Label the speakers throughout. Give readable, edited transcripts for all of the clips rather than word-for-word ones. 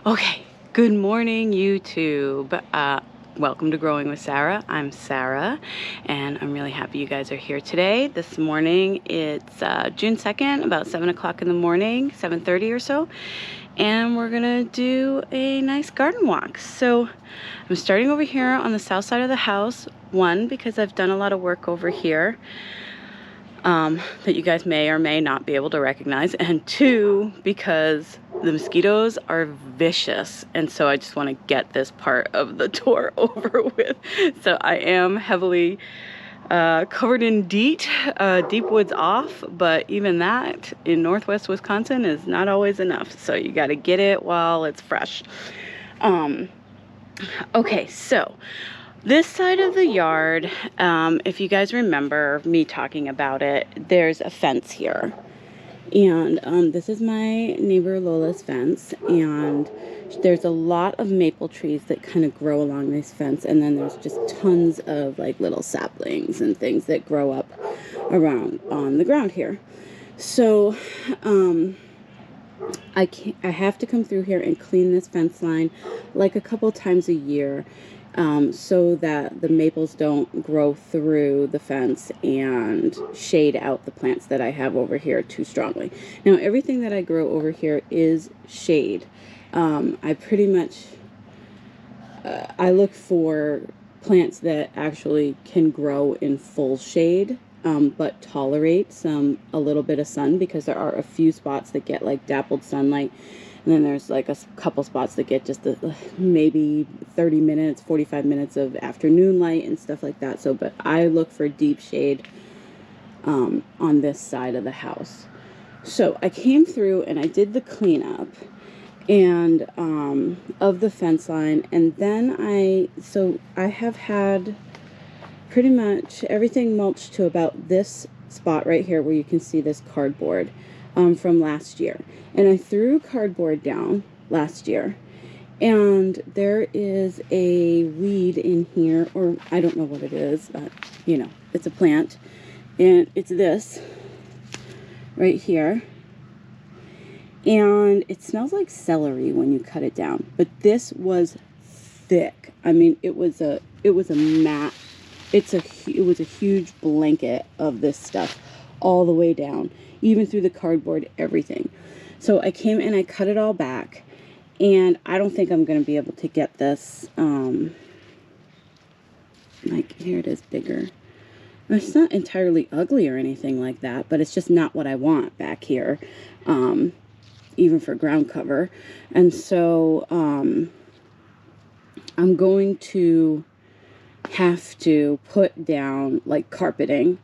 Speaker 1: Okay, good morning, YouTube. Welcome to Growing with Sarah. I'm Sarah, and I'm really happy you guys are here today. This morning, it's June 2nd, about 7 o'clock in the morning, 7:30 or so, and we're gonna do a nice garden walk. So I'm starting over here on the south side of the house, one, because I've done a lot of work over here that you guys may or may not be able to recognize, and two, because the mosquitoes are vicious, and so I just want to get this part of the tour over with. So I am heavily covered in DEET, deep woods off, but even that in northwest Wisconsin is not always enough, so you got to get it while it's fresh. Okay, so this side of the yard, if you guys remember me talking about it, there's a fence here. And this is my neighbor Lola's fence, and there's a lot of maple trees that kind of grow along this fence, and then there's just tons of like little saplings and things that grow up around on the ground here. So I have to come through here and clean this fence line like a couple times a year, so that the maples don't grow through the fence and shade out the plants that I have over here too strongly. Now, everything that I grow over here is shade. I pretty much, I look for plants that actually can grow in full shade, but tolerate a little bit of sun, because there are a few spots that get like dappled sunlight. And then there's like a couple spots that get just maybe 30 minutes, 45 minutes of afternoon light and stuff like that. So, but I look for deep shade on this side of the house. So I came through and I did the cleanup and of the fence line. And then I have had pretty much everything mulched to about this spot right here where you can see this cardboard from last year. And I threw cardboard down last year, and there is a weed in here, or I don't know what it is, but you know, it's a plant, and it's this right here, and it smells like celery when you cut it down, but this was thick. I mean, it was a mat. It was a huge blanket of this stuff all the way down, even through the cardboard, everything. So I came and I cut it all back, and I don't think I'm going to be able to get this, like, here it is bigger. It's not entirely ugly or anything like that, but it's just not what I want back here, even for ground cover. And so I'm going to have to put down like carpeting.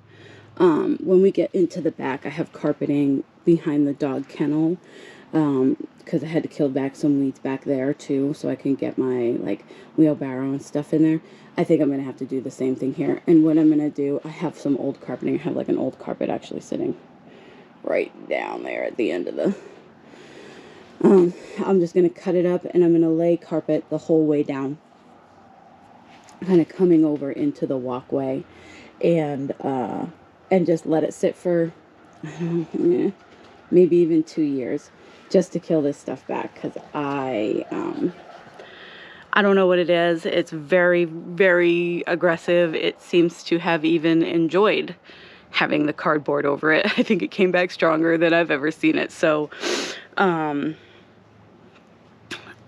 Speaker 1: When we get into the back, I have carpeting behind the dog kennel, because I had to kill back some weeds back there too, so I can get my like wheelbarrow and stuff in there. I think I'm going to have to do the same thing here. And what I'm going to do, I have some old carpeting. I have like an old carpet actually sitting right down there at the end of the, I'm just going to cut it up, and I'm going to lay carpet the whole way down, kind of coming over into the walkway, and just let it sit for maybe even 2 years, just to kill this stuff back, because I don't know what it is. It's very, very aggressive. It seems to have even enjoyed having the cardboard over it. I think it came back stronger than I've ever seen it. So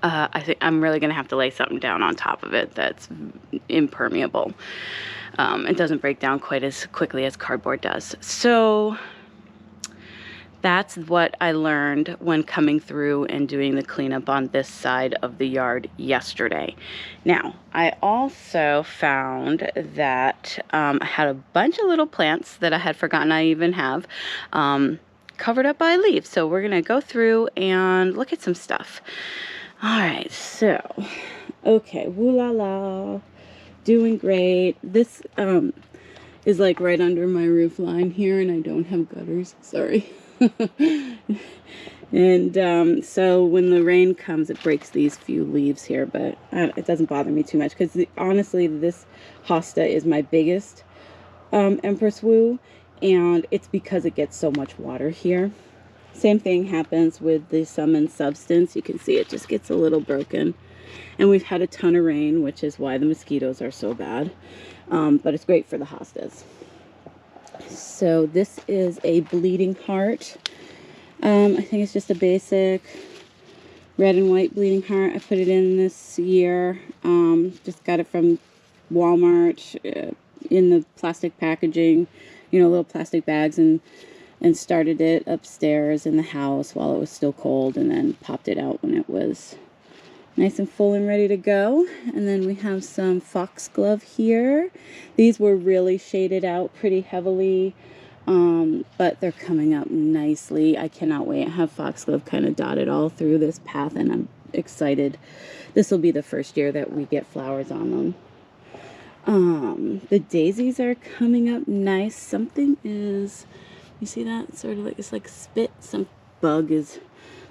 Speaker 1: I think I'm really going to have to lay something down on top of it that's impermeable. It doesn't break down quite as quickly as cardboard does. So that's what I learned when coming through and doing the cleanup on this side of the yard yesterday. Now, I also found that I had a bunch of little plants that I had forgotten I even have covered up by leaves. So we're going to go through and look at some stuff. All right, so, okay, woo la la, doing great. This is like right under my roof line here, and I don't have gutters, sorry. And so when the rain comes, it breaks these few leaves here, but it doesn't bother me too much, because honestly, this hosta is my biggest Empress Woo, and it's because it gets so much water here. Same thing happens with the Summon Substance. You can see it just gets a little broken. And we've had a ton of rain, which is why the mosquitoes are so bad. But it's great for the hostas. So this is a Bleeding Heart. I think it's just a basic red and white Bleeding Heart. I put it in this year. Just got it from Walmart in the plastic packaging, you know, little plastic bags, and started it upstairs in the house while it was still cold, and then popped it out when it was nice and full and ready to go. And then we have some foxglove here. These were really shaded out pretty heavily, but they're coming up nicely. I cannot wait. I have foxglove kind of dotted all through this path, and I'm excited. This will be the first year that we get flowers on them. The daisies are coming up nice. Something is, you see that? Sort of like, it's like spit. Some bug is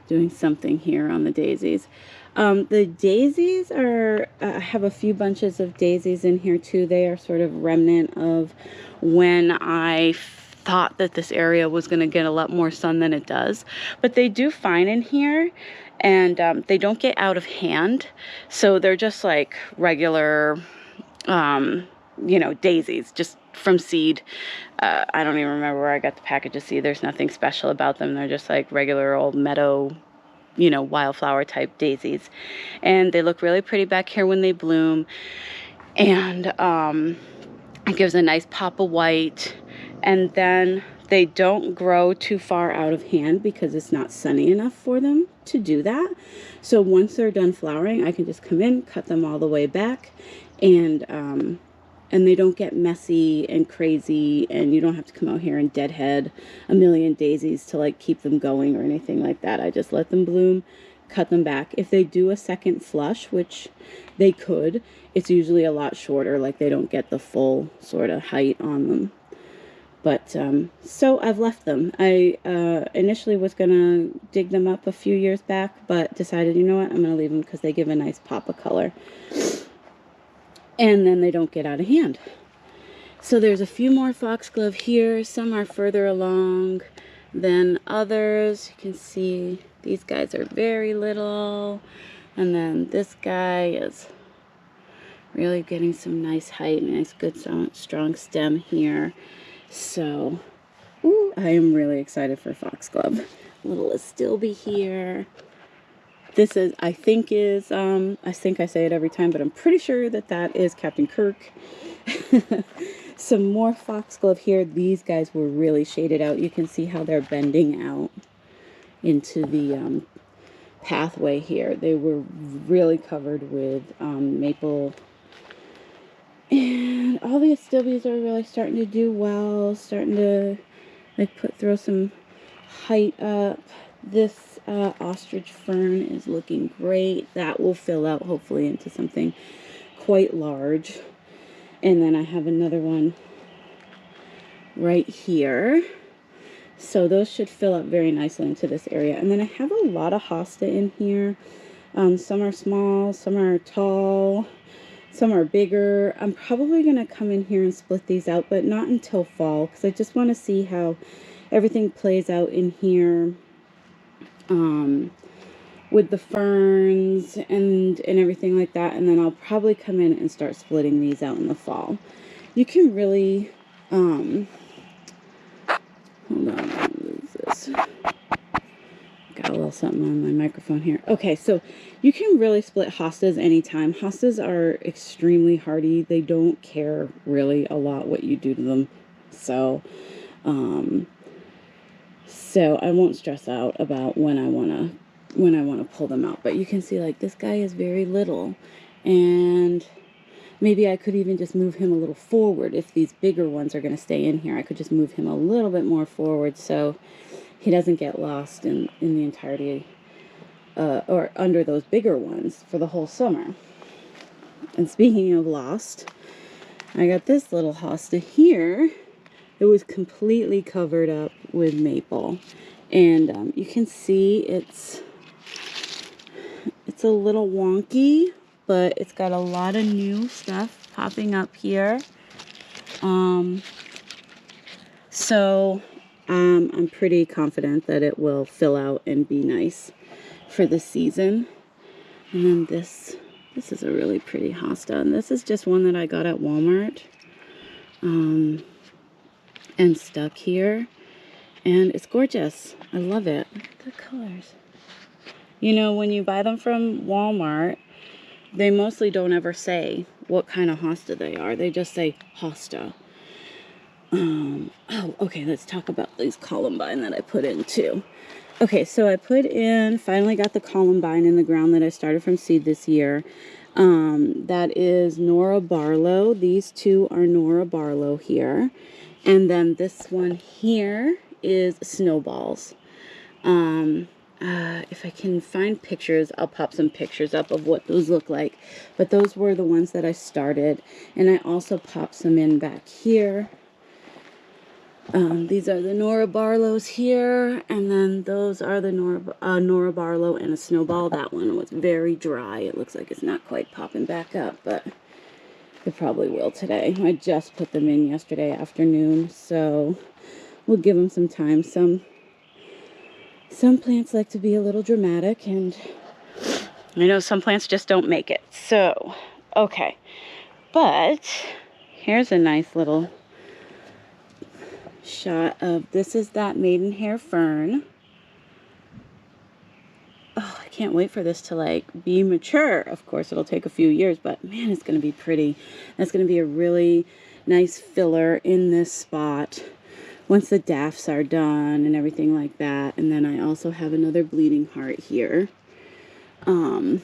Speaker 1: doing something here on the daisies. The daisies are, I have a few bunches of daisies in here too. They are sort of remnant of when I thought that this area was going to get a lot more sun than it does. But they do fine in here, and they don't get out of hand. So they're just like regular, you know, daisies, just from seed. I don't even remember where I got the package of seed. There's nothing special about them. They're just like regular old meadow, you know, wildflower type daisies. And they look really pretty back here when they bloom. And it gives a nice pop of white. And then they don't grow too far out of hand because it's not sunny enough for them to do that. So once they're done flowering, I can just come in, cut them all the way back, and they don't get messy and crazy, and you don't have to come out here and deadhead a million daisies to like keep them going or anything like that. I just let them bloom, cut them back. If they do a second flush, which they could, it's usually a lot shorter, like they don't get the full sort of height on them. But so I've left them. I initially was gonna dig them up a few years back, but decided, you know what, I'm gonna leave them because they give a nice pop of color. And then they don't get out of hand. So there's a few more foxglove here. Some are further along than others. You can see these guys are very little. And then this guy is really getting some nice height, nice good strong stem here. So I am really excited for foxglove. Little Astilbe here. This is, I think I say it every time, but I'm pretty sure that that is Captain Kirk. Some more foxglove here. These guys were really shaded out. You can see how they're bending out into the pathway here. They were really covered with maple. And all the Astilbes are really starting to do well, starting to like throw some height up. This ostrich fern is looking great. That will fill out hopefully into something quite large. And then I have another one right here. So those should fill up very nicely into this area. And then I have a lot of hosta in here. Some are small, some are tall, some are bigger. I'm probably going to come in here and split these out, but not until fall, because I just want to see how everything plays out in here. With the ferns and everything like that, and then I'll probably come in and start splitting these out in the fall. You can really hold on, I'll lose this. Got a little something on my microphone here. Okay, so you can really split hostas anytime. Hostas are extremely hardy. They don't care really a lot what you do to them. So I won't stress out about when I want to pull them out. But you can see like this guy is very little, and maybe I could even just move him a little forward. If these bigger ones are going to stay in here, I could just move him a little bit more forward so he doesn't get lost in the entirety or under those bigger ones for the whole summer. And speaking of lost, I got this little hosta here. It was completely covered up with maple, and you can see it's a little wonky, but it's got a lot of new stuff popping up here. So I'm pretty confident that it will fill out and be nice for the season. And then this is a really pretty hosta, and this is just one that I got at Walmart and stuck here, and it's gorgeous. I love it. Look at the colors. You know, when you buy them from Walmart, they mostly don't ever say what kind of hosta they are. They just say hosta. Oh, okay, let's talk about these columbine that I put in too. Okay, so I finally got the columbine in the ground that I started from seed this year. That is Nora Barlow. These two are Nora Barlow here. And then this one here is Snowballs. If I can find pictures, I'll pop some pictures up of what those look like. But those were the ones that I started. And I also popped some in back here. These are the Nora Barlows here, and then those are the Nora Barlow and a Snowball. That one was very dry. It looks like it's not quite popping back up, but it probably will today. I just put them in yesterday afternoon, so we'll give them some time. Some plants like to be a little dramatic, and I know some plants just don't make it. So, okay. But here's a nice little shot of, this is that maidenhair fern. Oh, I can't wait for this to like be mature. Of course, it'll take a few years, but man, it's going to be pretty. That's going to be a really nice filler in this spot once the daffs are done and everything like that. And then I also have another bleeding heart here. And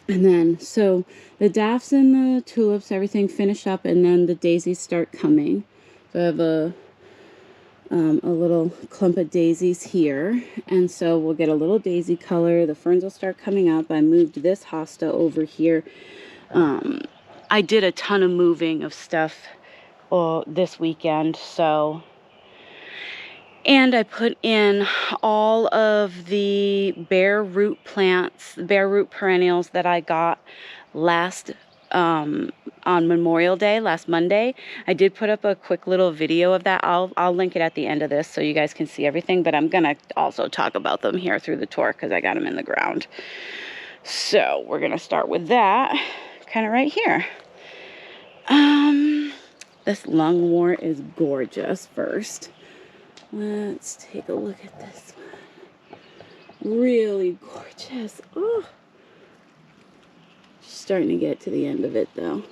Speaker 1: then, so the daffs and the tulips, everything finish up, and then the daisies start coming. So I have a little clump of daisies here, and so we'll get a little daisy color. The ferns will start coming up. I moved this hosta over here. I did a ton of moving of stuff this weekend, so, and I put in all of the bare root plants, bare root perennials that I got last on Memorial Day, last Monday. I did put up a quick little video of that. I'll link it at the end of this so you guys can see everything, but I'm gonna also talk about them here through the tour because I got them in the ground. So we're gonna start with that kind of right here. This lungwort is gorgeous. First, let's take a look at this one. Really gorgeous. Oh, starting to get to the end of it though.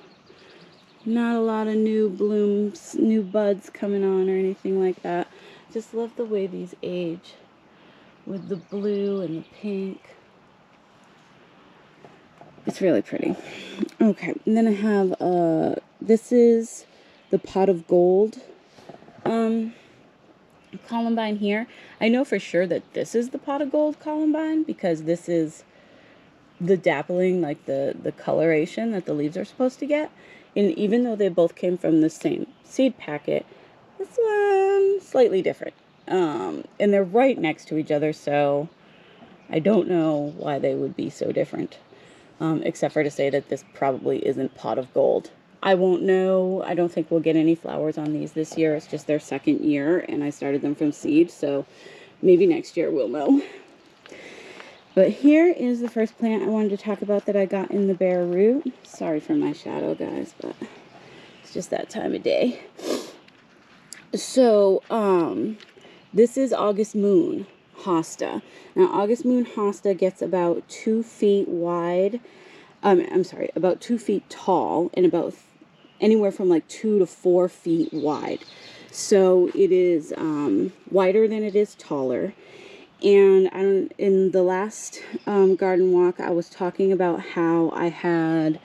Speaker 1: Not a lot of new blooms, new buds coming on or anything like that. Just love the way these age with the blue and the pink. It's really pretty. Okay, and then I have this is the pot of gold columbine here. I know for sure that this is the pot of gold columbine because this is the dappling, like the coloration that the leaves are supposed to get. And even though they both came from the same seed packet, this one's slightly different. And they're right next to each other, so I don't know why they would be so different. Except for to say that this probably isn't pot of gold. I won't know. I don't think we'll get any flowers on these this year. It's just their second year, and I started them from seed, so maybe next year we'll know. But here is the first plant I wanted to talk about that I got in the bare root. Sorry for my shadow, guys, but it's just that time of day. So, this is August Moon hosta. Now, August Moon hosta gets about 2 feet wide. About 2 feet tall and about anywhere from like 2 to 4 feet wide. So it is wider than it is taller. And in the last garden walk, I was talking about how I had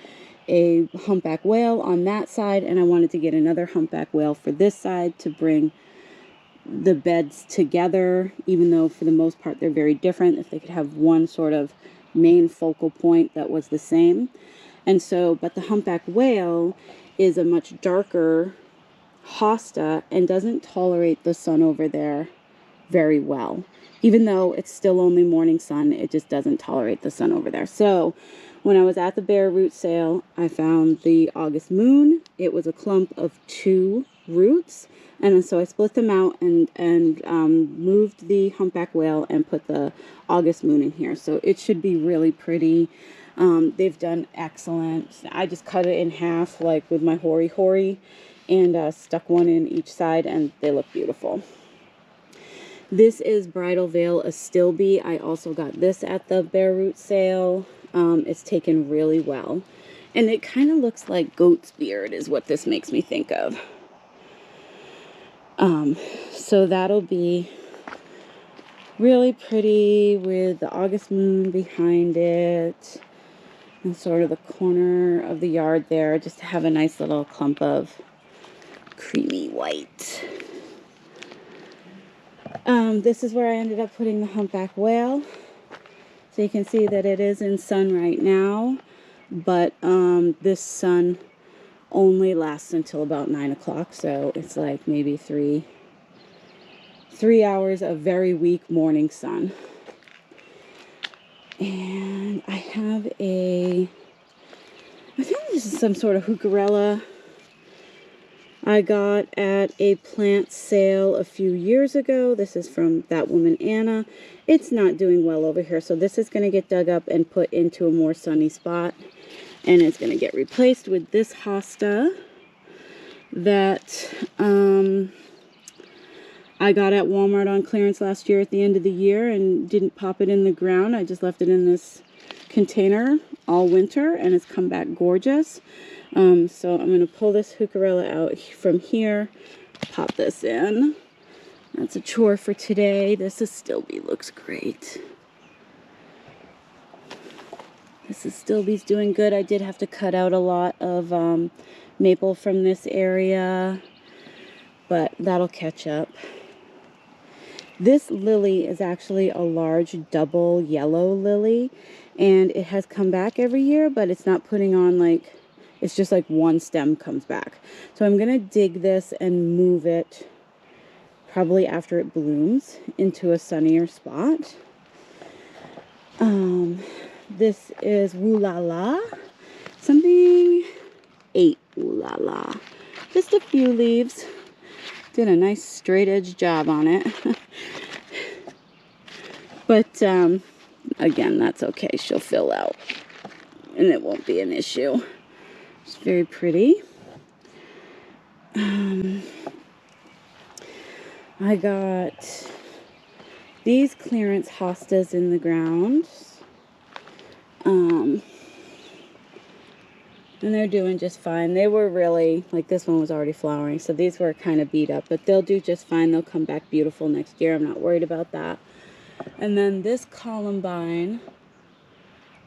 Speaker 1: a humpback whale on that side, and I wanted to get another humpback whale for this side to bring the beds together, even though for the most part they're very different. If they could have one sort of main focal point that was the same. And so, but the humpback whale is a much darker hosta and doesn't tolerate the sun over there very well. Even though it's still only morning sun, it just doesn't tolerate the sun over there. So when I was at the bare root sale, I found the August Moon. It was a clump of 2 roots. And so I split them out and moved the humpback whale and put the August moon in here. So it should be really pretty. They've done excellent. I just cut it in half, like with my Hori Hori, and stuck one in each side, and they look beautiful. This is Bridal Veil Astilbe. I also got this at the Bare Root sale. It's taken really well. And it kind of looks like goat's beard is what this makes me think of. So that'll be really pretty with the August moon behind it. And sort of the corner of the yard there, just to have a nice little clump of creamy white. This is where I ended up putting the humpback whale. So you can see that it is in sun right now, but this sun only lasts until about 9 o'clock, so it's like maybe three hours of very weak morning sun. And I have I think this is some sort of heucherella I got at a plant sale a few years ago. This is from That Woman Anna. It's not doing well over here, so this is going to get dug up and put into a more sunny spot. And it's going to get replaced with this hosta that I got at Walmart on clearance last year at the end of the year and didn't pop it in the ground. I just left it in this container all winter, and it's come back gorgeous. So I'm going to pull this heucherella out from here, pop this in. That's a chore for today. This Astilbe looks great. This Astilbe's doing good. I did have to cut out a lot of maple from this area, but that'll catch up. This lily is actually a large double yellow lily, and it has come back every year, but it's not putting on like, it's just like one stem comes back. So I'm going to dig this and move it probably after it blooms into a sunnier spot. This is Woo La La. Something 8 Woo La La. Just a few leaves. Did a nice straight edge job on it. But again, that's okay. She'll fill out and it won't be an issue. It's very pretty. I got these clearance hostas in the ground. And they're doing just fine. They were really, like this one was already flowering, so these were kind of beat up, but they'll do just fine. They'll come back beautiful next year. I'm not worried about that. And then this columbine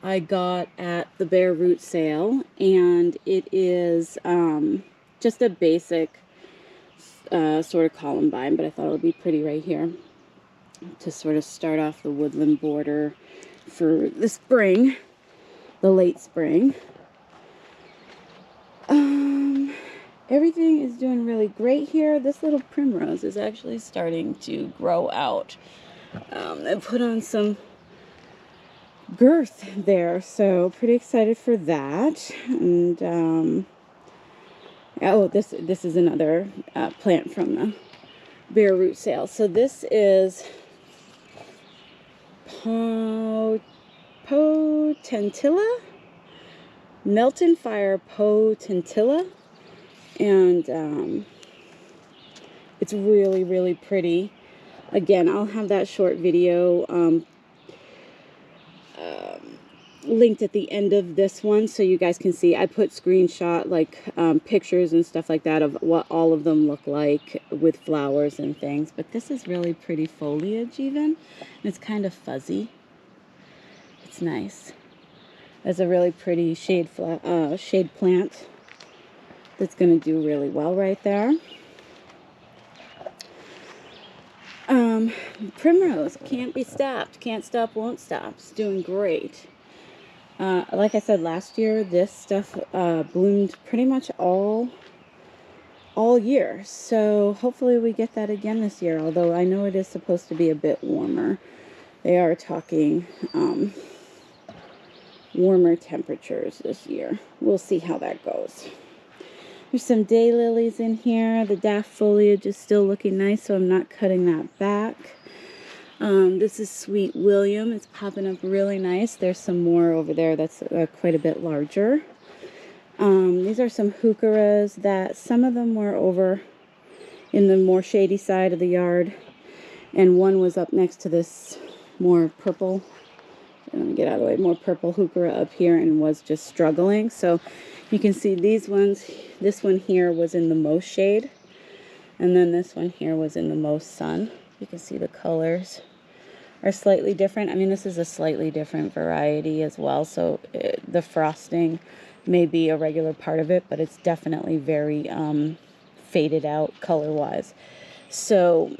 Speaker 1: I got at the Bare Root sale, and it is just a basic sort of columbine, but I thought it would be pretty right here to sort of start off the woodland border for the spring, the late spring. Everything is doing really great here. This little primrose is actually starting to grow out. I put on some girth there, so pretty excited for that. And oh, this is another plant from the Bare Root sale. So this is Potentilla, Melton Fire Potentilla, and it's really, really pretty. Again, I'll have that short video linked at the end of this one so you guys can see. I put screenshot like pictures and stuff like that of what all of them look like with flowers and things, but this is really pretty foliage even. It's kind of fuzzy. It's nice. There's a really pretty shade plant that's going to do really well right there. Primrose can't be stopped. Can't stop, won't stop. It's doing great. Like I said last year, this stuff bloomed pretty much all year. So hopefully we get that again this year. Although I know it is supposed to be a bit warmer. They are talking warmer temperatures this year. We'll see how that goes. There's some daylilies in here. The daft foliage is still looking nice, so I'm not cutting that back. This is Sweet William. It's popping up really nice. There's some more over there that's quite a bit larger. These are some heucheras that some of them were over in the more shady side of the yard, and one was up next to this more purple, let me get out of the way, more purple heuchera up here, and was just struggling. So you can see these ones, this one here was in the most shade, and then this one here was in the most sun. You can see the colors are slightly different. I mean, this is a slightly different variety as well, so the frosting may be a regular part of it, but it's definitely very faded out color-wise. So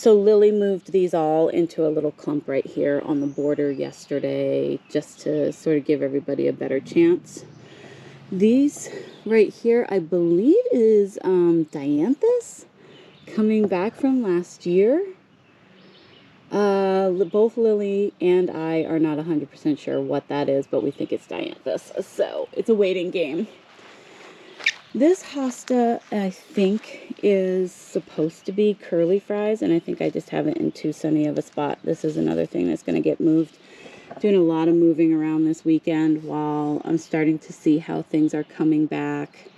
Speaker 1: Lily moved these all into a little clump right here on the border yesterday, just to sort of give everybody a better chance. These right here, I believe is dianthus, coming back from last year. Both Lily and I are not 100% sure what that is, but we think it's dianthus, so it's a waiting game. This hosta, I think, is supposed to be curly fries, and I think I just have it in too sunny of a spot. This is another thing that's going to get moved. Doing a lot of moving around this weekend while I'm starting to see how things are coming back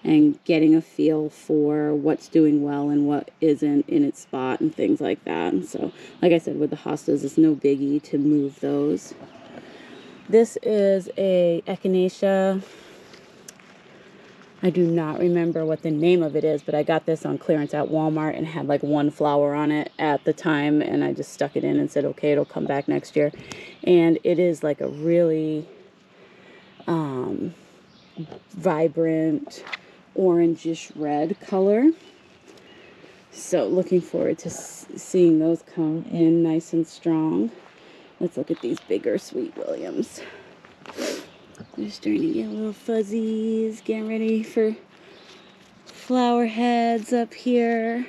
Speaker 1: and getting a feel for what's doing well and what isn't in its spot and things like that. And so, like I said, with the hostas, it's no biggie to move those. This is a echinacea. I do not remember what the name of it is, but I got this on clearance at Walmart and had like one flower on it at the time, and I just stuck it in and said, okay, it'll come back next year. And it is like a really vibrant orangish red color. So looking forward to seeing those come in nice and strong. Let's look at these bigger Sweet Williams. They're starting to get little fuzzies, getting ready for flower heads up here.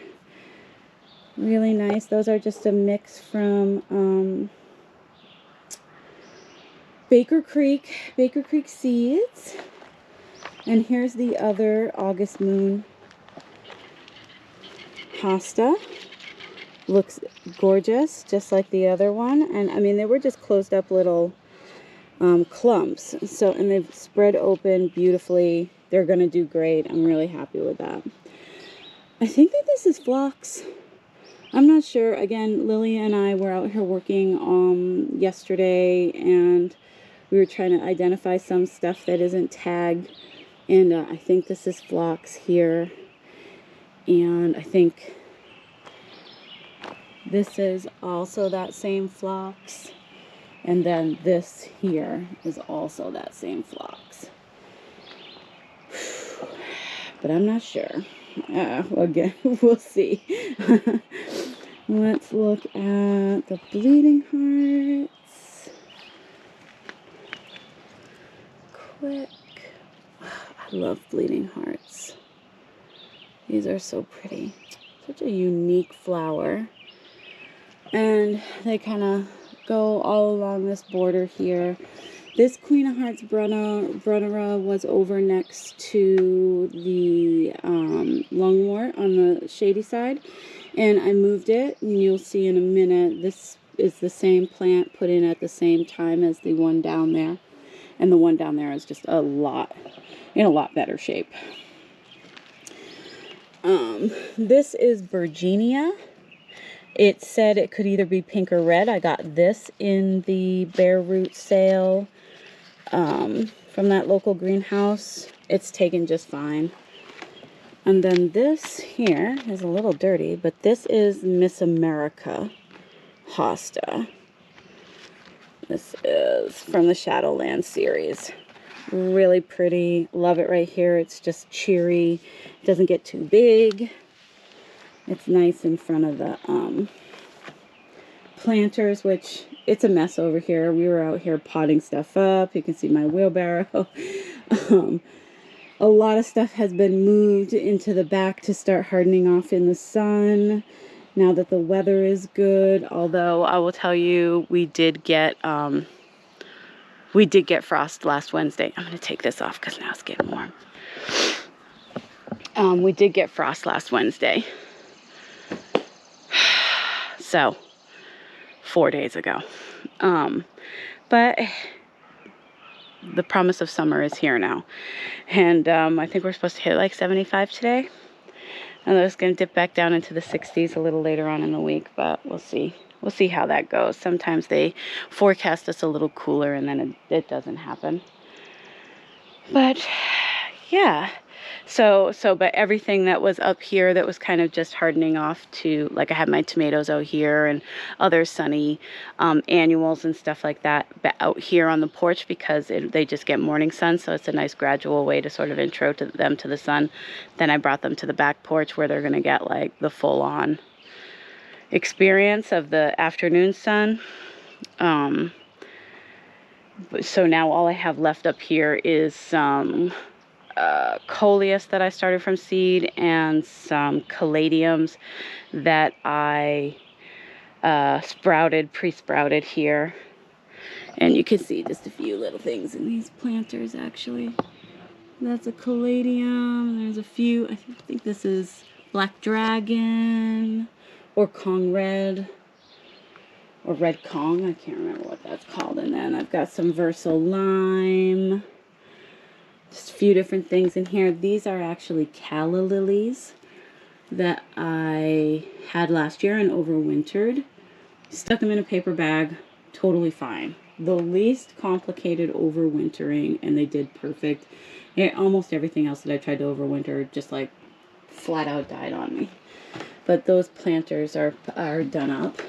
Speaker 1: Really nice. Those are just a mix from Baker Creek seeds. And here's the other August Moon hosta. Looks gorgeous, just like the other one. And I mean, they were just closed up little clumps. So, and they've spread open beautifully. They're going to do great. I'm really happy with that. I think that this is phlox. I'm not sure. Again, Lily and I were out here working yesterday, and we were trying to identify some stuff that isn't tagged. And I think this is phlox here. And I think this is also that same phlox. And then this here is also that same phlox. But I'm not sure. Again, we'll see. Let's look at the bleeding hearts. Quick. I love bleeding hearts. These are so pretty. Such a unique flower. And they kind of go all along this border here. This Queen of Hearts Brunnera was over next to the lungwort on the shady side, and I moved it, and you'll see in a minute this is the same plant put in at the same time as the one down there, and the one down there is just in a lot better shape. This is Virginia. It said it could either be pink or red. I got this in the bare root sale from that local greenhouse. It's taken just fine. And then this here is a little dirty, but this is Miss America hosta. This is from the Shadowland series. Really pretty. Love it right here. It's just cheery. It doesn't get too big. It's nice in front of the planters, which it's a mess over here. We were out here potting stuff up. You can see my wheelbarrow. A lot of stuff has been moved into the back to start hardening off in the sun now that the weather is good. Although I will tell you, we did get We did get frost last Wednesday. I'm going to take this off because now it's getting warm. We did get frost last Wednesday. So, 4 days ago. But the promise of summer is here now. And I think we're supposed to hit like 75 today. And it's going to dip back down into the 60s a little later on in the week, but we'll see. We'll see how that goes. Sometimes they forecast us a little cooler and then it doesn't happen. But yeah. But everything that was up here that was kind of just hardening off to, like I had my tomatoes out here and other sunny annuals and stuff like that out here on the porch because they just get morning sun. So it's a nice gradual way to sort of intro them to the sun. Then I brought them to the back porch where they're going to get like the full on experience of the afternoon sun. So now all I have left up here is some coleus that I started from seed and some caladiums that I pre-sprouted here. And you can see just a few little things in these planters actually. That's a caladium. There's a few. I think this is Black Dragon or Kong Red or Red Kong. I can't remember what that's called. And then I've got some Verso Lime. Just a few different things in here. These are actually calla lilies that I had last year and overwintered. Stuck them in a paper bag, totally fine. The least complicated overwintering, and they did perfect. And almost everything else that I tried to overwinter just like flat out died on me. But those planters are done up.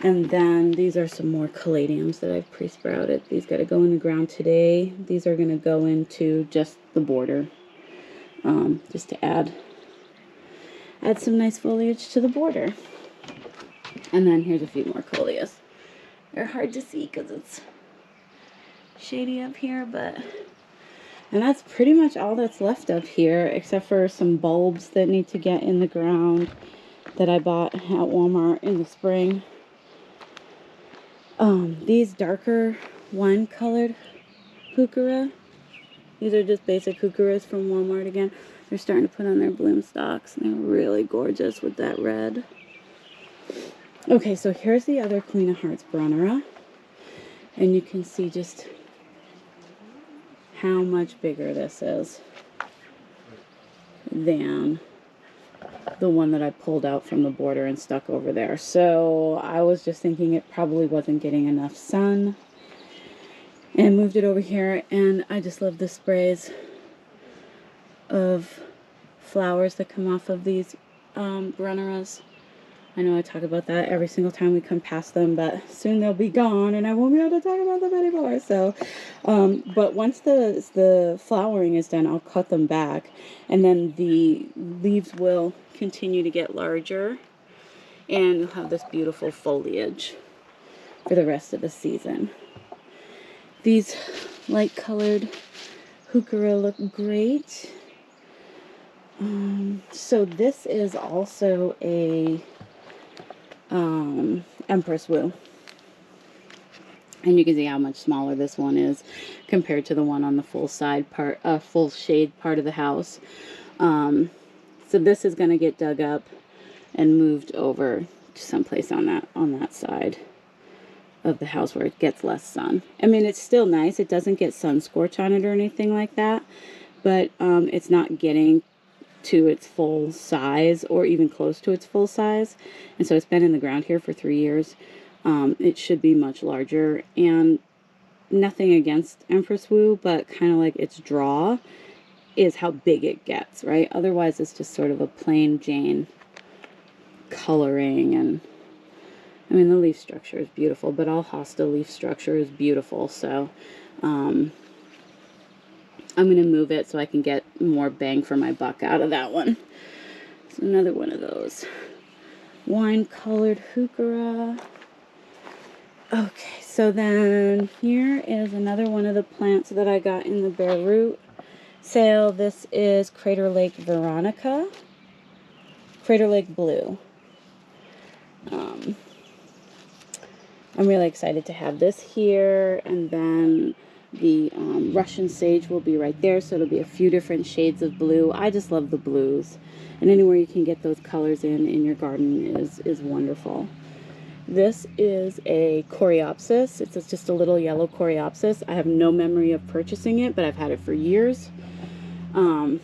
Speaker 1: And then these are some more caladiums that I've pre-sprouted. These got to go in the ground today. These are going to go into just the border, just to add some nice foliage to the border. And then here's a few more coleus. They're hard to see because it's shady up here, and that's pretty much all that's left up here, except for some bulbs that need to get in the ground that I bought at Walmart in the spring. These darker wine-colored heuchera, these are just basic heucheras from Walmart again. They're starting to put on their bloom stalks, and they're really gorgeous with that red. Okay, so here's the other Queen of Hearts Brunnera, and you can see just how much bigger this is than the one that I pulled out from the border and stuck over there. So I was just thinking it probably wasn't getting enough sun and moved it over here. And I just love the sprays of flowers that come off of these Brunneras. I know I talk about that every single time we come past them, but soon they'll be gone and I won't be able to talk about them anymore. So, but once the flowering is done, I'll cut them back, and then the leaves will continue to get larger, and you'll have this beautiful foliage for the rest of the season. These light colored heuchera look great. So this is also a Empress Wu, and you can see how much smaller this one is compared to the one on the full shade part of the house. So this is going to get dug up and moved over to someplace on that side of the house where it gets less sun. I mean, it's still nice. It doesn't get sun scorch on it or anything like that, but it's not getting to its full size or even close to its full size. And so it's been in the ground here for 3 years. It should be much larger, and nothing against Empress Wu, but kind of like its draw is how big it gets, right? Otherwise it's just sort of a plain Jane coloring, and I mean the leaf structure is beautiful, but all hosta leaf structure is beautiful. So I'm going to move it so I can get more bang for my buck out of that one. So another one of those wine-colored heuchera. Okay, so then here is another one of the plants that I got in the Bare Root sale. This is Crater Lake Veronica, Crater Lake Blue. I'm really excited to have this here, and then the Russian sage will be right there, so it'll be a few different shades of blue. I just love the blues, and anywhere you can get those colors in your garden is wonderful. This is a Coreopsis. It's just a little yellow Coreopsis. I have no memory of purchasing it, but I've had it for years. And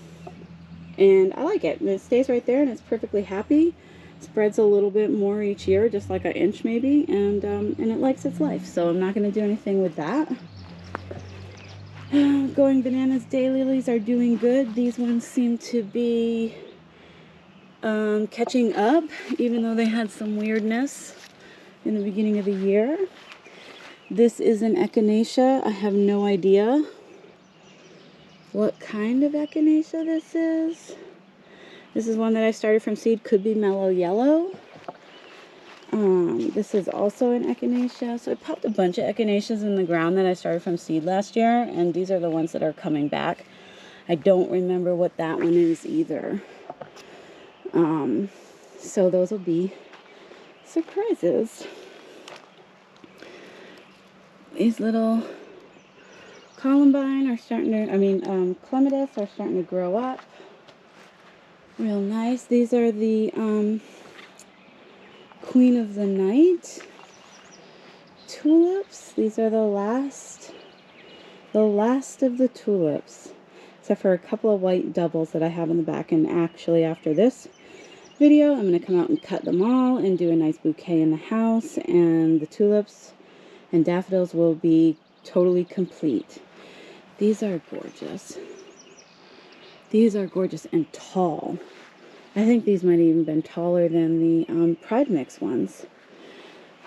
Speaker 1: I like it. It stays right there and it's perfectly happy. Spreads a little bit more each year, just like an inch maybe, and it likes its life. So I'm not going to do anything with that. Going Bananas daylilies are doing good. These ones seem to be catching up, even though they had some weirdness in the beginning of the year. This is an echinacea. I have no idea what kind of echinacea this is. This is one that I started from seed. Could be mellow yellow. This is also an echinacea. So I popped a bunch of echinaceas in the ground that I started from seed last year, and these are the ones that are coming back. I don't remember what that one is either. So those will be surprises. These little columbine are starting to, clematis are starting to grow up. Real nice. These are the Queen of the Night tulips. These are the last of the tulips, except for a couple of white doubles that I have in the back. And actually, after this video, I'm going to come out and cut them all and do a nice bouquet in the house, and the tulips and daffodils will be totally complete. These are gorgeous. These are gorgeous and tall. I think these might have even been taller than the Pride Mix ones.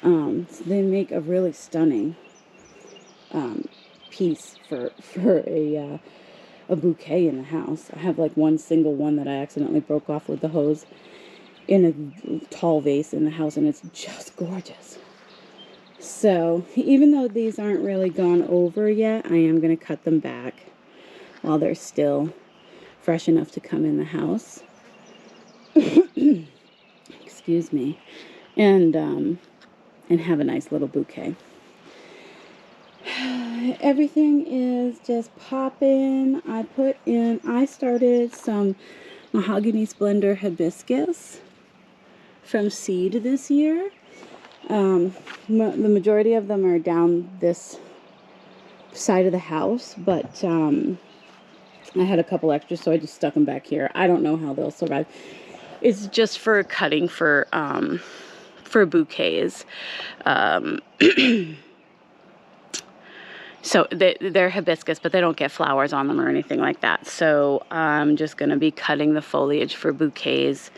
Speaker 1: So they make a really stunning piece for a bouquet in the house. I have like one single one that I accidentally broke off with the hose in a tall vase in the house, and it's just gorgeous. So even though these aren't really gone over yet, I am going to cut them back while they're still fresh enough to come in the house. Excuse me. And have a nice little bouquet. Everything is just popping. I started some Mahogany Splendor hibiscus from seed this year. The majority of them are down this side of the house, but I had a couple extras, so I just stuck them back here. I don't know how they'll survive. It's just for cutting for bouquets. So they're hibiscus, but they don't get flowers on them or anything like that. So I'm just going to be cutting the foliage for bouquets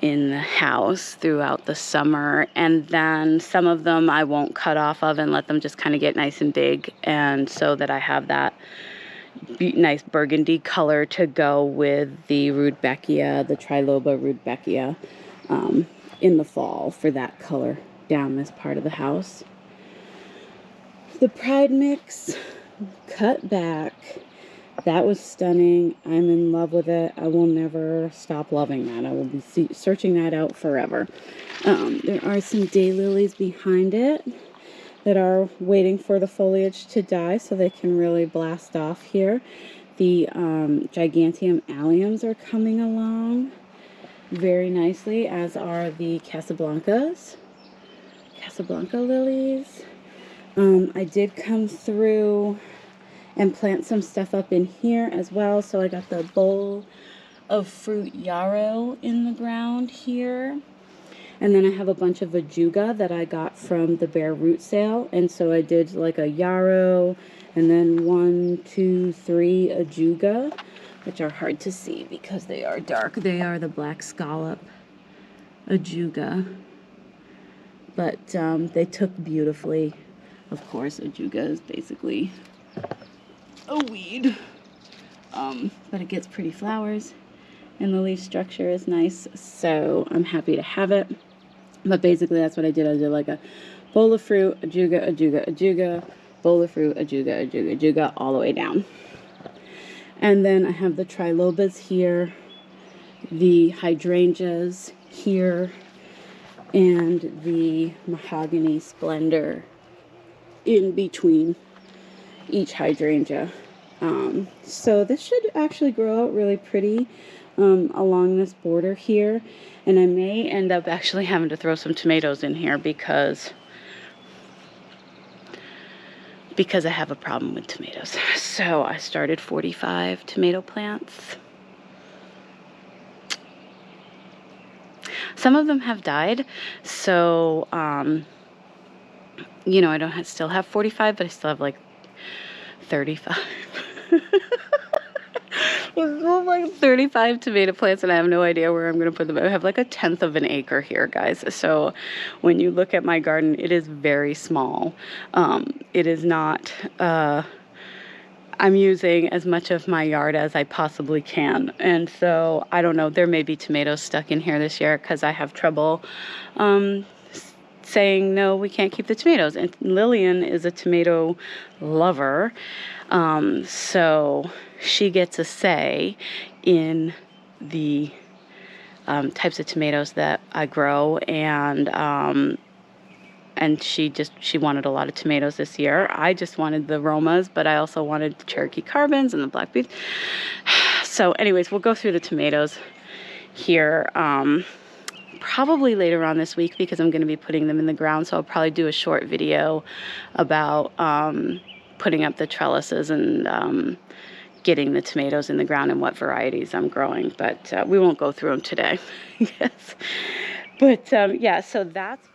Speaker 1: in the house throughout the summer. And then some of them I won't cut off of and let them just kind of get nice and big, and so that I have that nice burgundy color to go with the Rudbeckia, the Triloba Rudbeckia, in the fall for that color down this part of the house. The Pride Mix cut back. That was stunning. I'm in love with it. I will never stop loving that. I will be searching that out forever. There are some daylilies behind it that are waiting for the foliage to die so they can really blast off here. The Gigantium alliums are coming along very nicely, as are the Casablanca lilies. I did come through and plant some stuff up in here as well. So I got the bowl of fruit yarrow in the ground here. And then I have a bunch of ajuga that I got from the Bare Root sale. And so I did like a yarrow and then 1, 2, 3 ajuga, which are hard to see because they are dark. They are the black scallop ajuga. But they took beautifully. Of course, ajuga is basically a weed. But it gets pretty flowers. And the leaf structure is nice. So I'm happy to have it. But basically that's what I did. I did like a bowl of fruit, ajuga, ajuga, ajuga, bowl of fruit, ajuga, ajuga, ajuga, all the way down. And then I have the trilobas here, the hydrangeas here, and the Mahogany Splendor in between each hydrangea. So this should actually grow out really pretty along this border here, and I may end up actually having to throw some tomatoes in here because I have a problem with tomatoes. So I started 45 tomato plants. Some of them have died, so you know, I don't still have 45, but I still have like 35. Like 35 tomato plants, and I have no idea where I'm going to put them. I have like 1/10 of an acre here, guys. So when you look at my garden, it is very small. It is not, I'm using as much of my yard as I possibly can. And so I don't know, there may be tomatoes stuck in here this year because I have trouble saying, no, we can't keep the tomatoes. And Lillian is a tomato lover. So she gets a say in the types of tomatoes that I grow, and she wanted a lot of tomatoes this year. I just wanted the Romas, but I also wanted the Cherokee Carbons and the Black Beans. So anyways, we'll go through the tomatoes here probably later on this week because I'm going to be putting them in the ground. So I'll probably do a short video about putting up the trellises and getting the tomatoes in the ground and what varieties I'm growing. But we won't go through them today. Yes. But yeah, so that's...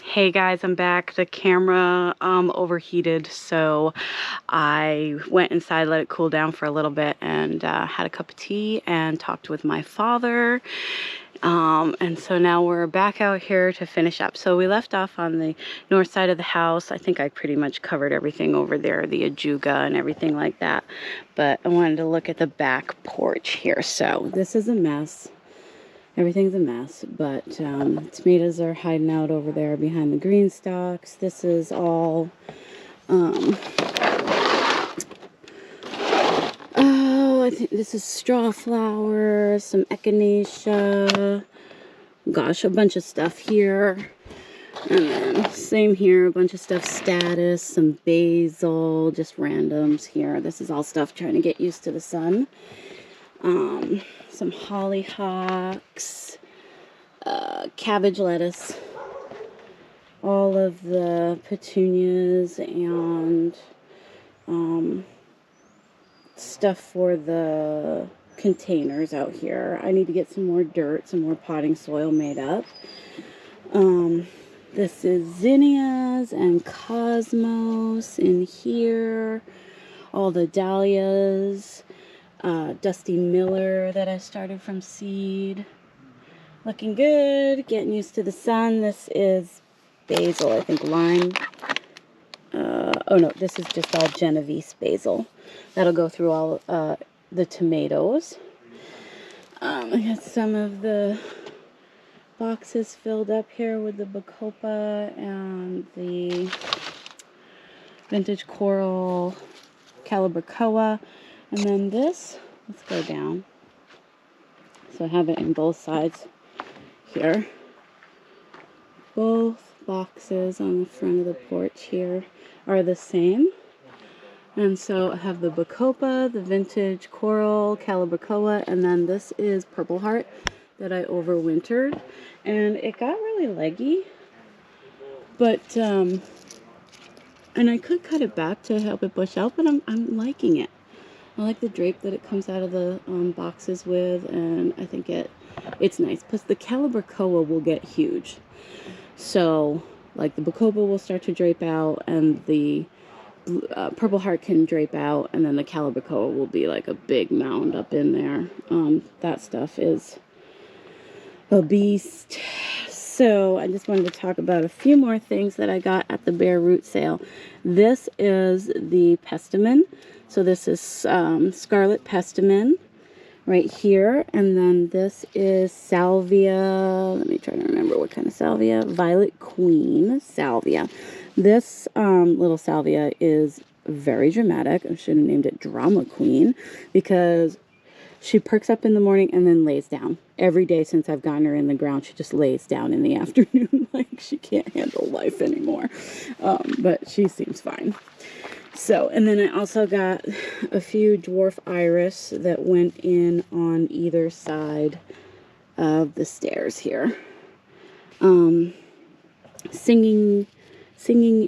Speaker 1: Hey guys, I'm back. The camera overheated, so I went inside, let it cool down for a little bit, and had a cup of tea and talked with my father. And so now we're back out here to finish up. So we left off on the north side of the house. I think I pretty much covered everything over there, the ajuga and everything like that. But I wanted to look at the back porch here. So this is a mess. Everything's a mess, but tomatoes are hiding out over there behind the green stalks. This is all, I think this is straw flower, some echinacea, gosh, a bunch of stuff here. And then same here, a bunch of stuff, statice, some basil, just randoms here. This is all stuff trying to get used to the sun. Some hollyhocks, cabbage lettuce, all of the petunias, and stuff for the containers out here. I need to get some more dirt, some more potting soil made up. This is zinnias and cosmos in here, all the dahlias. Dusty Miller that I started from seed. Looking good, getting used to the sun. This is basil, I think lime. Oh no, this is just all Genovese basil. That'll go through all the tomatoes. I got some of the boxes filled up here with the Bacopa and the vintage coral Calibrachoa. And then this, let's go down. So I have it in both sides here. Both boxes on the front of the porch here are the same. And so I have the Bacopa, the vintage coral Calibrachoa, and then this is Purple Heart that I overwintered. And it got really leggy. But, and I could cut it back to help it bush out, but I'm liking it. I like the drape that it comes out of the boxes with, and I think it's nice. Plus, the Calibrachoa will get huge. So, like, the Bacopa will start to drape out, and the Purple Heart can drape out, and then the Calibrachoa will be like a big mound up in there. That stuff is a beast. So, I just wanted to talk about a few more things that I got at the Bare Root sale. This is the Pestamon. So this is Scarlet Pestamon right here. And then this is Salvia. Let me try to remember what kind of salvia. Violet Queen salvia. This little salvia is very dramatic. I should have named it Drama Queen because She perks up in the morning and then lays down. Every day since I've gotten her in the ground, she just lays down in the afternoon like she can't handle life anymore. But she seems fine. So, and then I also got a few dwarf iris that went in on either side of the stairs here. Singing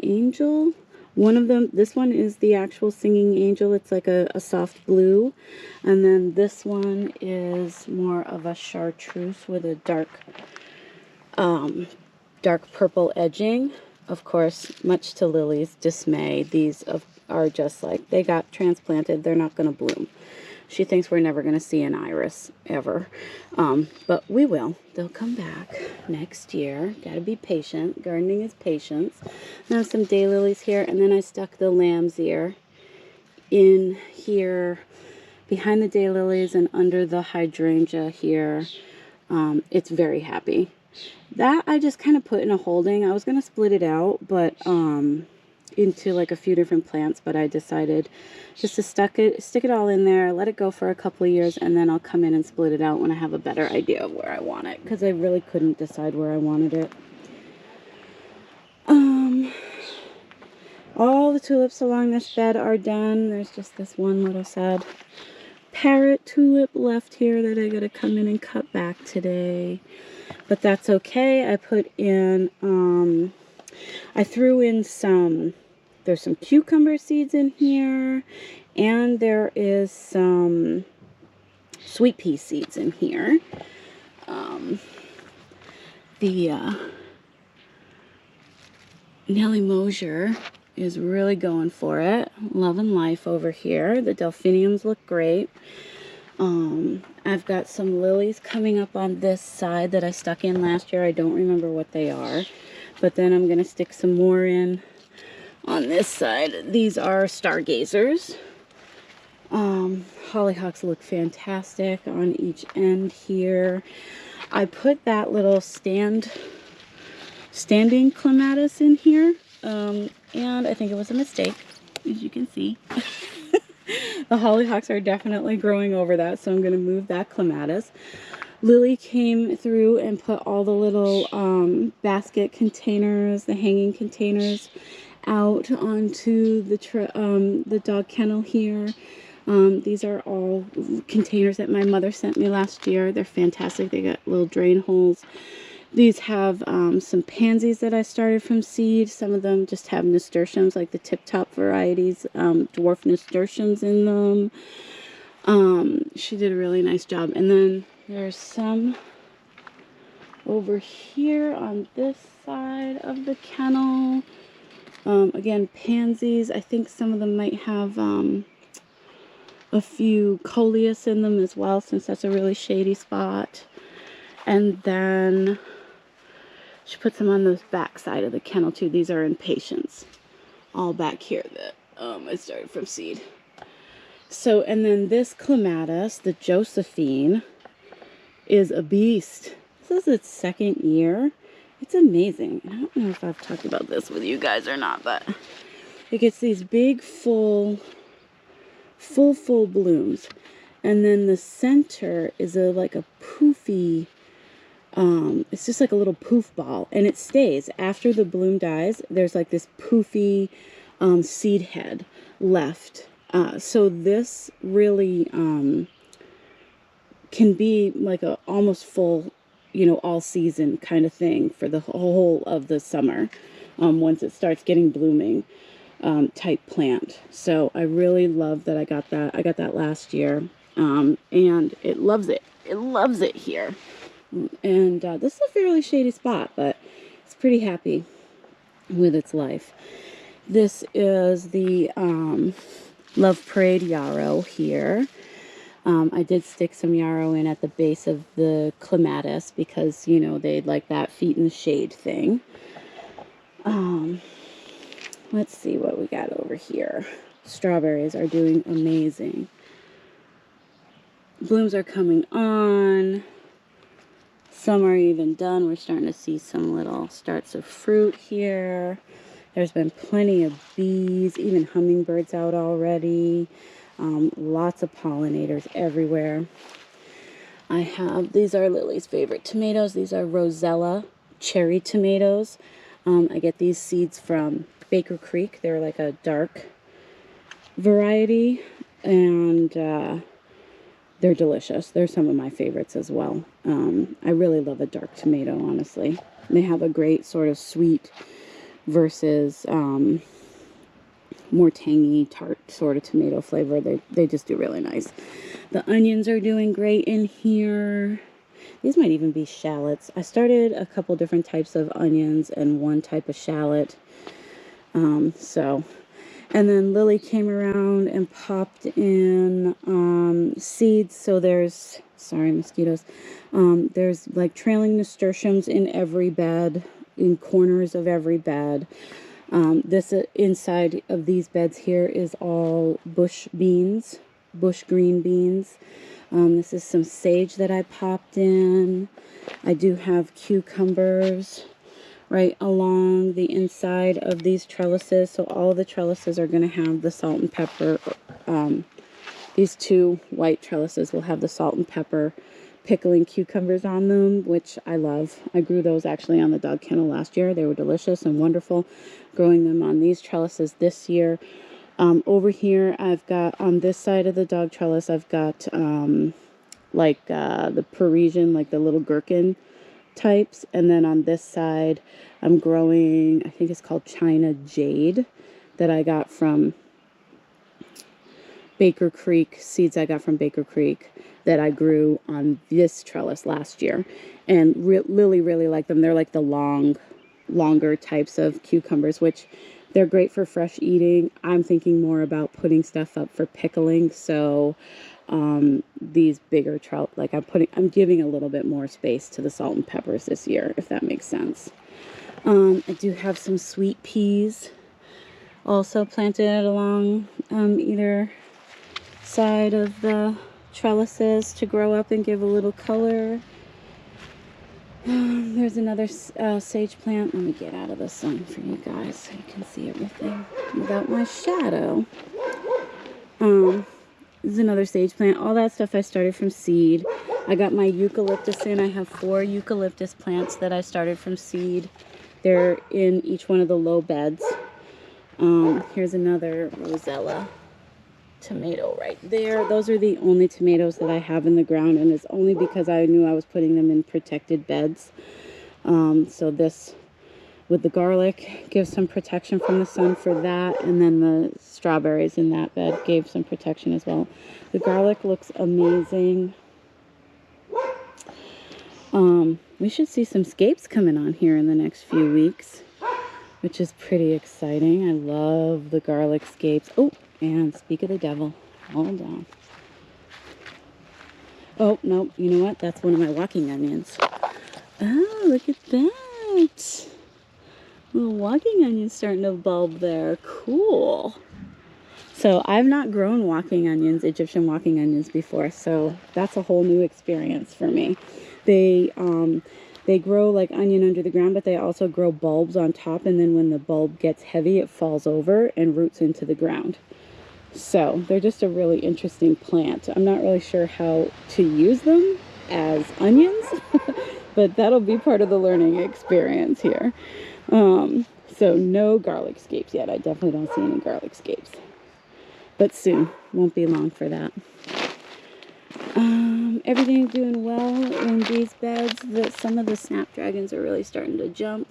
Speaker 1: angel. One of them, this one is the actual singing angel. It's like a soft blue. And then this one is more of a chartreuse with a dark purple edging. Of course, much to Lily's dismay, these are just like, they got transplanted. They're not going to bloom. She thinks we're never going to see an iris ever. But we will. They'll come back next year. Got to be patient. Gardening is patience. I have some daylilies here. And then I stuck the lamb's ear in here behind the daylilies and under the hydrangea here. It's very happy. That I just kind of put in a holding. I was going to split it out, but into like a few different plants, but I decided just to stick it all in there, let it go for a couple of years, and then I'll come in and split it out when I have a better idea of where I want it, because I really couldn't decide where I wanted it. All the tulips along this bed are done. There's just this one little sad parrot tulip left here that I gotta come in and cut back today, but that's okay. I put in I threw in there's some cucumber seeds in here, and there is some sweet pea seeds in here. The Nellie Mosier is really going for it. Love and life over here. The delphiniums look great. I've got some lilies coming up on this side that I stuck in last year. I don't remember what they are, but then I'm going to stick some more in on this side. These are stargazers. Hollyhocks look fantastic on each end here. I put that little standing clematis in here, and I think it was a mistake, as you can see. The hollyhocks are definitely growing over that, so I'm going to move that clematis. Lily came through and put all the little basket containers, the hanging containers, out onto the dog kennel here. These are all containers that my mother sent me last year. They're fantastic. They got little drain holes. These have some pansies that I started from seed. Some of them just have nasturtiums, like the tip-top varieties, dwarf nasturtiums in them. She did a really nice job. And then there's some over here on this side of the kennel. Again, pansies. I think some of them might have a few coleus in them as well, since that's a really shady spot. And then she puts them on the back side of the kennel too. These are impatiens, all back here that I started from seed. So, and then this clematis, the Josephine, is a beast. This is its second year. It's amazing. I don't know if I've talked about this with you guys or not, but it gets these big, full blooms. And then the center is like a poofy, it's just like a little poof ball, and it stays. After the bloom dies, there's like this poofy seed head left. So this really can be like a almost full, all season kind of thing for the whole of the summer, once it starts getting blooming, type plant. So I really love that I got that. I got that last year, and it loves it. It loves it here. And this is a fairly shady spot, but it's pretty happy with its life. This is the Love Parade yarrow here. I did stick some yarrow in at the base of the clematis because, they'd like that feet in the shade thing. Let's see what we got over here. Strawberries are doing amazing. Blooms are coming on. Some are even done. We're starting to see some little starts of fruit here. There's been plenty of bees, even hummingbirds out already. Lots of pollinators everywhere. I have, these are Lily's favorite tomatoes. These are Rosella cherry tomatoes. I get these seeds from Baker Creek. They're like a dark variety, and they're delicious. They're some of my favorites as well. I really love a dark tomato, honestly. They have a great sort of sweet versus more tangy, tart sort of tomato flavor. They just do really nice. The onions are doing great in here. These might even be shallots. I started a couple different types of onions and one type of shallot. And then Lily came around and popped in seeds. So there's, sorry, mosquitoes. There's like trailing nasturtiums in every bed, in corners of every bed. This inside of these beds here is all bush beans, bush green beans. This is some sage that I popped in. I do have cucumbers right along the inside of these trellises. So all of the trellises are going to have the salt and pepper. These two white trellises will have the salt and pepper pickling cucumbers on them, which I love. I grew those actually on the dog kennel last year. They were delicious and wonderful. Growing them on these trellises this year. Over here, I've got, on this side of the dog trellis, I've got the Parisian, like the little gherkin types. And then on this side, I'm growing, I think it's called China Jade, that I got from Baker Creek, seeds I got from Baker Creek that I grew on this trellis last year. And Lily really liked them. They're like the longer types of cucumbers, which they're great for fresh eating. I'm thinking more about putting stuff up for pickling. So these bigger like I'm giving a little bit more space to the salt and peppers this year, if that makes sense. I do have some sweet peas also planted along either side of the trellises to grow up and give a little color. There's another sage plant. Let me get out of the sun for you guys so you can see everything without my shadow. There's another sage plant. All that stuff I started from seed. I got my eucalyptus in. I have 4 eucalyptus plants that I started from seed. They're in each one of the low beds. Here's another Rosella tomato right there. Those are the only tomatoes that I have in the ground, and it's only because I knew I was putting them in protected beds. So this with the garlic gives some protection from the sun for that, and then the strawberries in that bed gave some protection as well. The garlic looks amazing. We should see some scapes coming on here in the next few weeks, which is pretty exciting. I love the garlic scapes. Oh, and speak of the devil, hold on. Oh, no, you know what? That's one of my walking onions. Oh, look at that. Little walking onion starting to bulb there. Cool. So I've not grown walking onions, Egyptian walking onions before, so that's a whole new experience for me. They grow like onion under the ground, but they also grow bulbs on top, and then when the bulb gets heavy, it falls over and roots into the ground. So they're just a really interesting plant. I'm not really sure how to use them as onions, but that'll be part of the learning experience here. So no garlic scapes yet. I definitely don't see any garlic scapes, but soon. Won't be long for that. Everything's doing well in these beds. Some of the snapdragons are really starting to jump.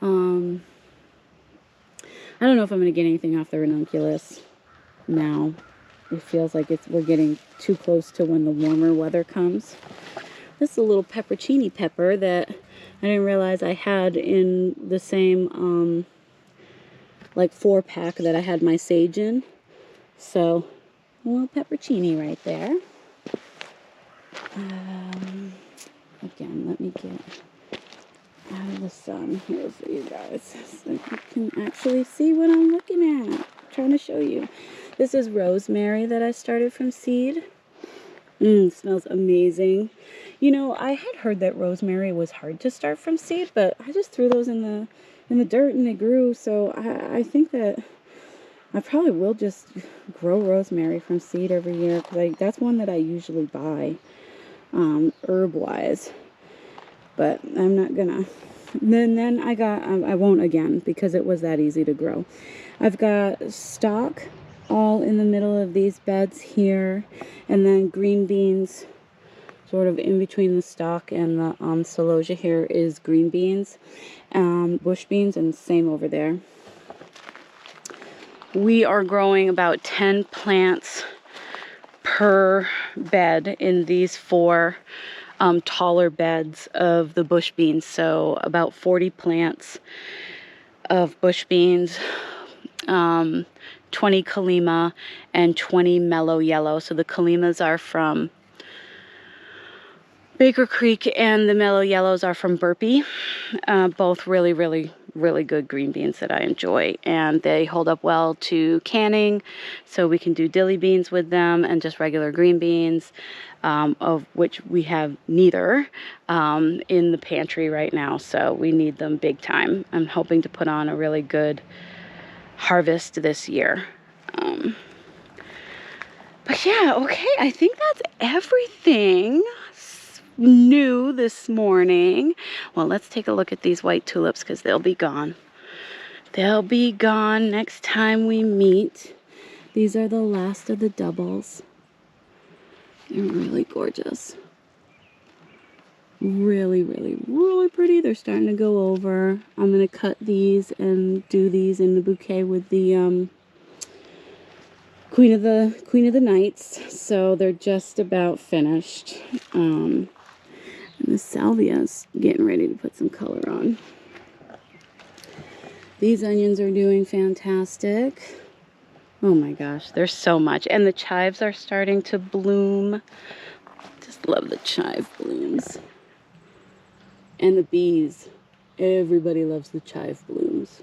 Speaker 1: I don't know if I'm going to get anything off the ranunculus now. It feels like we're getting too close to when the warmer weather comes. This is a little peppercini pepper that I didn't realize I had in the same like 4-pack that I had my sage in. So a little peppercini right there. Again, let me get out of the sun here for you guys so you can actually see what I'm looking at. I'm trying to show you. This is rosemary that I started from seed. Smells amazing. You know, I had heard that rosemary was hard to start from seed, but I just threw those in the dirt and they grew. So I think that I probably will just grow rosemary from seed every year, because that's one that I usually buy, herb-wise. But I'm not gonna. Then I won't again, because it was that easy to grow. I've got stock all in the middle of these beds here, and then green beans sort of in between the stock and the celosia. Here is green beans, bush beans, and same over there. We are growing about 10 plants per bed in these 4 taller beds of the bush beans. So about 40 plants of bush beans, 20 Kallima, and 20 mellow yellow. So the Kallimas are from Baker Creek and the mellow yellows are from Burpee. Both really, really, really good green beans that I enjoy, and they hold up well to canning, so we can do dilly beans with them and just regular green beans, of which we have neither in the pantry right now, so we need them big time. I'm hoping to put on a really good harvest this year. But yeah, okay, I think that's everything new this morning. Well, let's take a look at these white tulips, because they'll be gone. They'll be gone next time we meet. These are the last of the doubles. They're really gorgeous. Really, really, really pretty. They're starting to go over. I'm going to cut these and do these in the bouquet with the Queen of the Nights. So they're just about finished. And the salvia's getting ready to put some color on. These onions are doing fantastic. Oh my gosh, there's so much. And the chives are starting to bloom. Just love the chive blooms. And the bees. Everybody loves the chive blooms.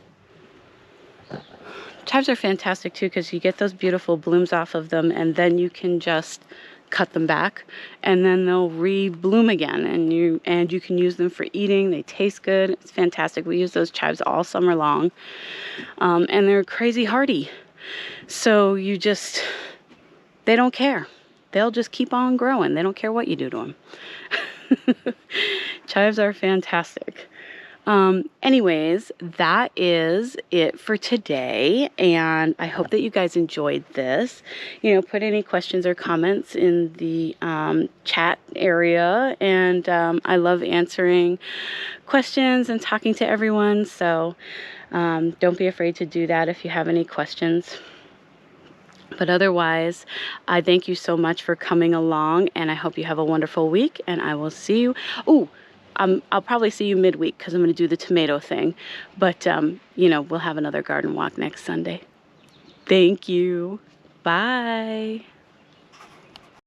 Speaker 1: Chives are fantastic too, because you get those beautiful blooms off of them, and then you can just cut them back, and then they'll re-bloom again, and you can use them for eating. They taste good. It's fantastic. We use those chives all summer long, and they're crazy hardy. So they don't care. They'll just keep on growing. They don't care what you do to them. Chives are fantastic. Anyways, that is it for today, and I hope that you guys enjoyed this. Put any questions or comments in the chat area, and I love answering questions and talking to everyone, so don't be afraid to do that if you have any questions. But otherwise, I thank you so much for coming along, and I hope you have a wonderful week, and I will see you. I'll probably see you midweek, because I'm going to do the tomato thing. But, we'll have another garden walk next Sunday. Thank you. Bye.